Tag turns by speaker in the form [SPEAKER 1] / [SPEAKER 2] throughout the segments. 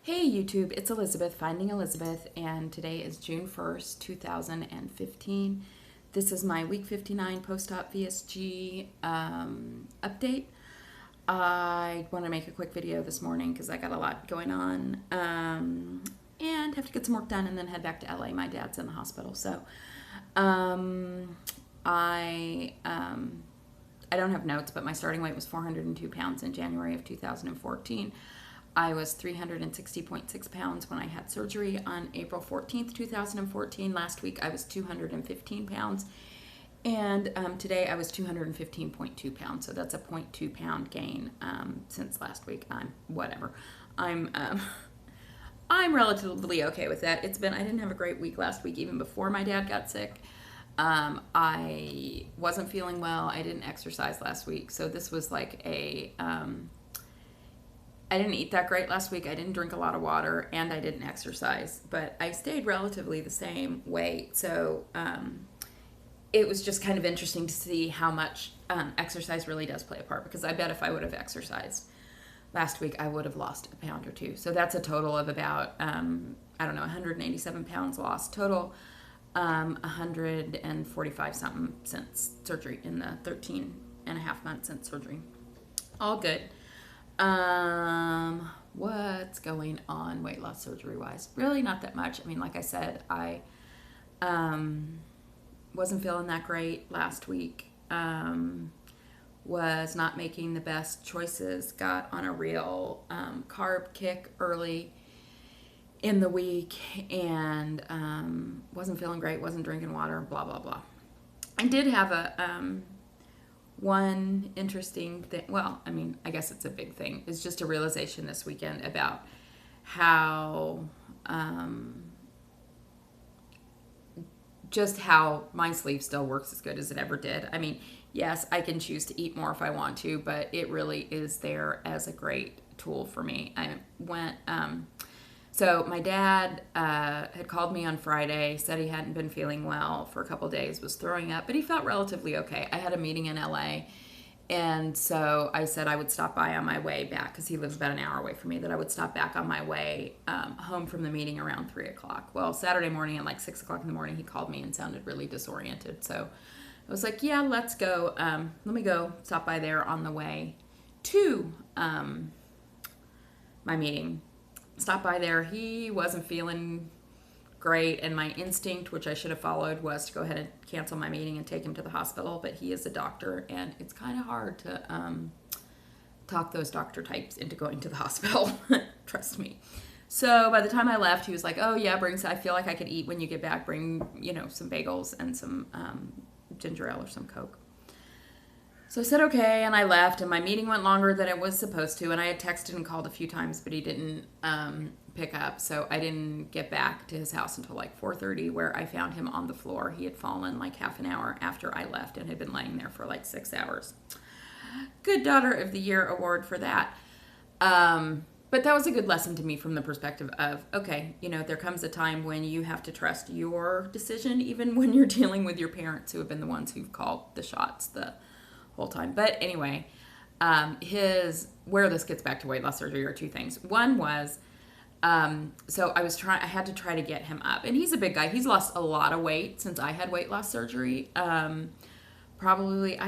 [SPEAKER 1] Hey YouTube, it's Elizabeth, Finding Elizabeth, and today is June 1st, 2015. This is my week 59 Post Op VSG update. I want to make a quick video this morning because I got a lot going on and have to get some work done and then head back to LA. My dad's in the hospital, so I don't have notes, but my starting weight was 402 pounds in January of 2014. I was 360.6 pounds when I had surgery on April 14th, 2014. Last week I was 215 pounds. And today I was 215.2 pounds. So that's a 0.2 pound gain since last week. I'm relatively okay with that. I didn't have a great week last week, even before my dad got sick. I wasn't feeling well. I didn't exercise last week. So this was like I didn't eat that great last week. I didn't drink a lot of water, and I didn't exercise, but I stayed relatively the same weight. So it was just kind of interesting to see how much exercise really does play a part, because I bet if I would have exercised last week, I would have lost a pound or two. So that's a total of about, 187 pounds lost total, 145 something since surgery in the 13 and a half months since surgery. All good. What's going on weight loss surgery wise? Really not that much. I mean, like I said, I wasn't feeling that great last week. Was not making the best choices. Got on a real carb kick early in the week and wasn't feeling great, wasn't drinking water, blah, blah, blah. I did have one interesting thing, I guess it's a big thing, is just a realization this weekend about how my sleep still works as good as it ever did. I mean, yes, I can choose to eat more if I want to, but it really is there as a great tool for me. So my dad had called me on Friday, said he hadn't been feeling well for a couple days, was throwing up, but he felt relatively okay. I had a meeting in LA, and so I said I would stop by on my way back, because he lives about an hour away from me, that I would stop back on my way home from the meeting around 3 o'clock. Well, Saturday morning at like 6 o'clock in the morning, he called me and sounded really disoriented. So I was like, yeah, let's go. Let me go stop by there on the way to my meeting. Stop by there. He wasn't feeling great, and my instinct, which I should have followed, was to go ahead and cancel my meeting and take him to the hospital, but he is a doctor, and it's kind of hard to talk those doctor types into going to the hospital. Trust me. So by the time I left, he was like, oh yeah, I feel like I could eat when you get back. Bring, some bagels and some ginger ale or some Coke. So I said okay, and I left, and my meeting went longer than it was supposed to, and I had texted and called a few times, but he didn't pick up, so I didn't get back to his house until like 4:30, where I found him on the floor. He had fallen like half an hour after I left and had been laying there for like 6 hours. Good Daughter of the Year award for that. But that was a good lesson to me from the perspective of, okay, there comes a time when you have to trust your decision, even when you're dealing with your parents, who have been the ones who've called the shots the whole time. But anyway, where this gets back to weight loss surgery are two things. One was, so I had to try to get him up, and he's a big guy. He's lost a lot of weight since I had weight loss surgery. I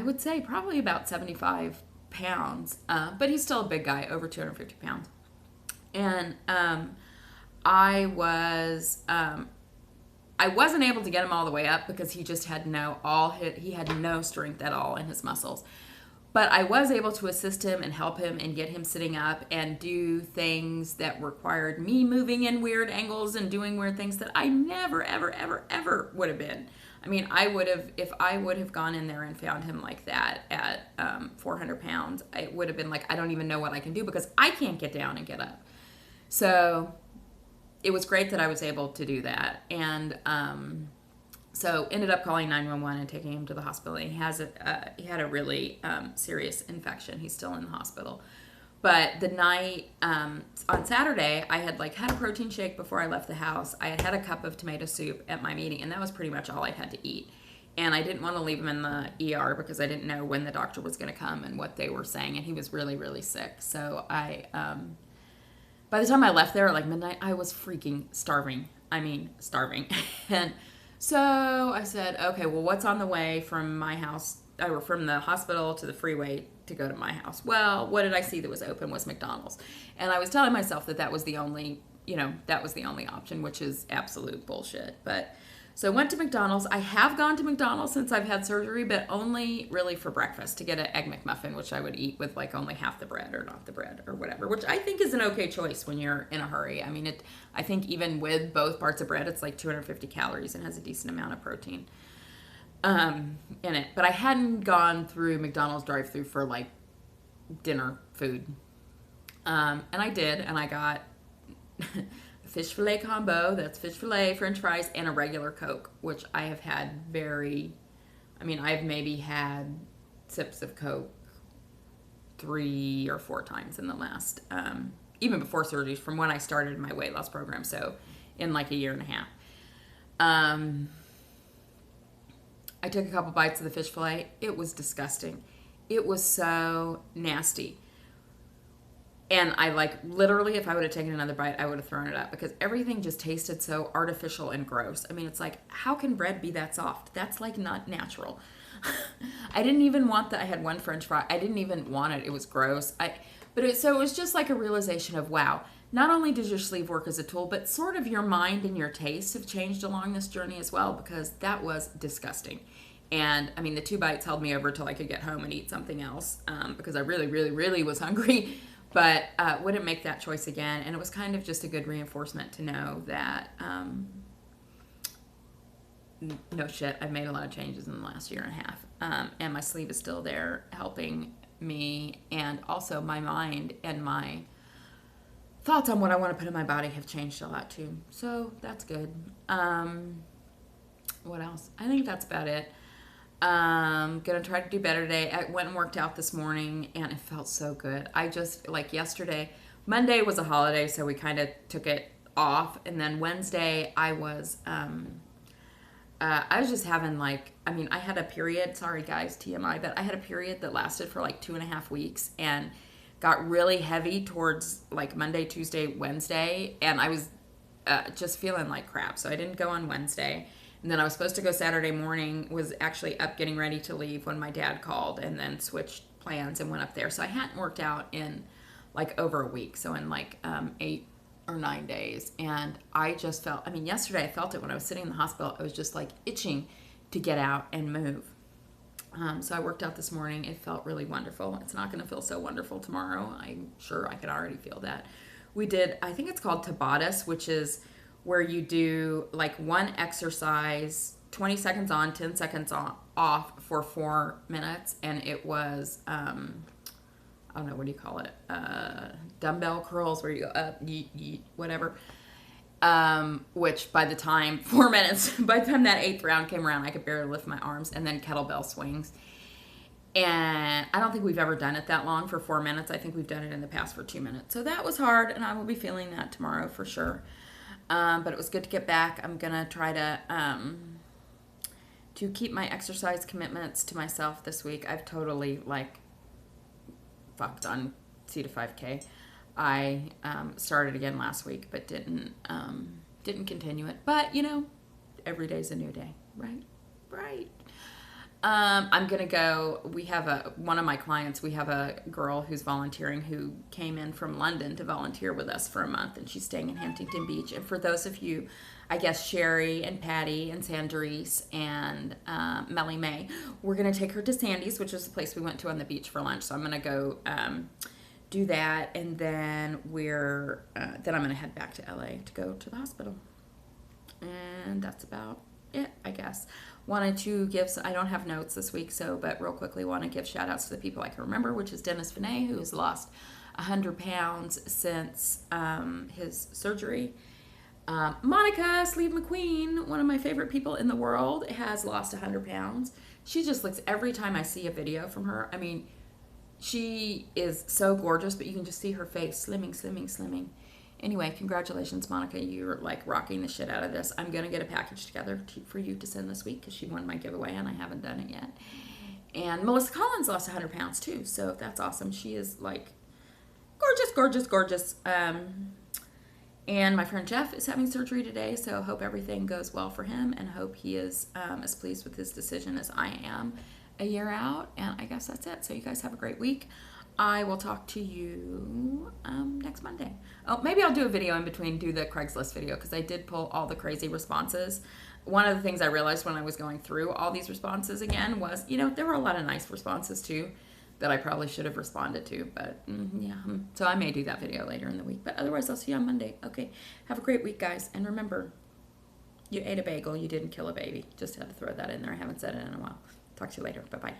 [SPEAKER 1] would say probably about 75 pounds, but he's still a big guy, over 250 pounds. And I wasn't able to get him all the way up because he just had he had no strength at all in his muscles. But I was able to assist him and help him and get him sitting up and do things that required me moving in weird angles and doing weird things that I never, ever, ever, ever would have been. I mean, if I would have gone in there and found him like that at 400 pounds, it would have been like, I don't even know what I can do, because I can't get down and get up. So it was great that I was able to do that. And so ended up calling 911 and taking him to the hospital. He had a really serious infection. He's still in the hospital. But the night on Saturday, I had had a protein shake before I left the house. I had a cup of tomato soup at my meeting, and that was pretty much all I had to eat. And I didn't want to leave him in the ER because I didn't know when the doctor was going to come and what they were saying. And he was really, really sick. So I by the time I left there at like midnight, I was freaking starving. I mean, starving. And so I said, okay, well, what's on the way from my house, or from the hospital to the freeway to go to my house? Well, what did I see that was open was McDonald's. And I was telling myself that that was the only, that was the only option, which is absolute bullshit. But so I went to McDonald's. I have gone to McDonald's since I've had surgery, but only really for breakfast to get an Egg McMuffin, which I would eat with like only half the bread or not the bread or whatever, which I think is an okay choice when you're in a hurry. I mean, I think even with both parts of bread, it's like 250 calories and has a decent amount of protein in it. But I hadn't gone through McDonald's drive-thru for like dinner food. And I did, and I got fish fillet combo, that's fish fillet, french fries, and a regular Coke, which I have had I've maybe had sips of Coke 3 or 4 times in the last, even before surgery, from when I started my weight loss program, so in like a year and a half. I took a couple bites of the fish fillet. It was disgusting. It was so nasty. And I literally, if I would have taken another bite, I would have thrown it up because everything just tasted so artificial and gross. I mean, it's like, how can bread be that soft? That's like not natural. I didn't even want I had one French fry. I didn't even want it. It was gross. So it was just like a realization of, wow, not only does your sleeve work as a tool, but sort of your mind and your tastes have changed along this journey as well, because that was disgusting. And I mean, the 2 bites held me over till I could get home and eat something else, because I really, really, really was hungry. But wouldn't make that choice again. And it was kind of just a good reinforcement to know that, no shit, I've made a lot of changes in the last year and a half. And my sleeve is still there helping me. And also my mind and my thoughts on what I want to put in my body have changed a lot too. So that's good. What else? I think that's about it. Gonna try to do better today. I went and worked out this morning and it felt so good. I just, like yesterday, Monday was a holiday, so we kind of took it off. And then Wednesday I was just having I had a period, sorry guys, TMI, but I had a period that lasted for like 2.5 weeks and got really heavy towards like Monday, Tuesday, Wednesday. And I was just feeling like crap. So I didn't go on Wednesday. And then I was supposed to go Saturday morning, was actually up getting ready to leave when my dad called, and then switched plans and went up there. So I hadn't worked out in like over a week. So in like 8 or 9 days. And I just felt, yesterday I felt it when I was sitting in the hospital. I was just like itching to get out and move. So I worked out this morning. It felt really wonderful. It's not going to feel so wonderful tomorrow. I'm sure I can already feel that. We did, I think it's called Tabatas, which is where you do like one exercise, 20 seconds on, 10 seconds off for 4 minutes. And it was, I don't know, what do you call it? Dumbbell curls, where you go up, yeet, whatever. Which by the time 4 minutes, by the time that 8th round came around, I could barely lift my arms. And then kettlebell swings. And I don't think we've ever done it that long for 4 minutes. I think we've done it in the past for 2 minutes. So that was hard, and I will be feeling that tomorrow for sure. But it was good to get back. I'm going to try to keep my exercise commitments to myself this week. I've totally fucked on C to 5K. I started again last week, but didn't continue it. But every day's a new day, right? Right. I'm gonna go. We have one of my clients. We have a girl who's volunteering who came in from London to volunteer with us for a month, and she's staying in Hampton Beach. And for those of you, I guess Sherry and Patty and Sandrice and Melly May, we're gonna take her to Sandy's, which is the place we went to on the beach for lunch. So I'm gonna go do that, and then I'm gonna head back to LA to go to the hospital, and that's about it, I guess. Wanted to give, I don't have notes this week, but real quickly want to give shout outs to the people I can remember, which is Dennis Vinay, who has lost 100 pounds since his surgery. Monica Sleeve McQueen, one of my favorite people in the world, has lost 100 pounds. She just looks, every time I see a video from her, she is so gorgeous, but you can just see her face slimming. Anyway, congratulations, Monica. You're rocking the shit out of this. I'm going to get a package together for you to send this week because she won my giveaway and I haven't done it yet. And Melissa Collins lost 100 pounds too, so that's awesome. She is gorgeous. And my friend Jeff is having surgery today, so hope everything goes well for him, and hope he is as pleased with his decision as I am a year out. And I guess that's it. So you guys have a great week. I will talk to you next Monday. Oh, maybe I'll do a video in between, do the Craigslist video, because I did pull all the crazy responses. One of the things I realized when I was going through all these responses again was, there were a lot of nice responses too that I probably should have responded to, but yeah. So I may do that video later in the week, but otherwise I'll see you on Monday. Okay, have a great week, guys. And remember, you ate a bagel, you didn't kill a baby. Just had to throw that in there. I haven't said it in a while. Talk to you later. Bye-bye.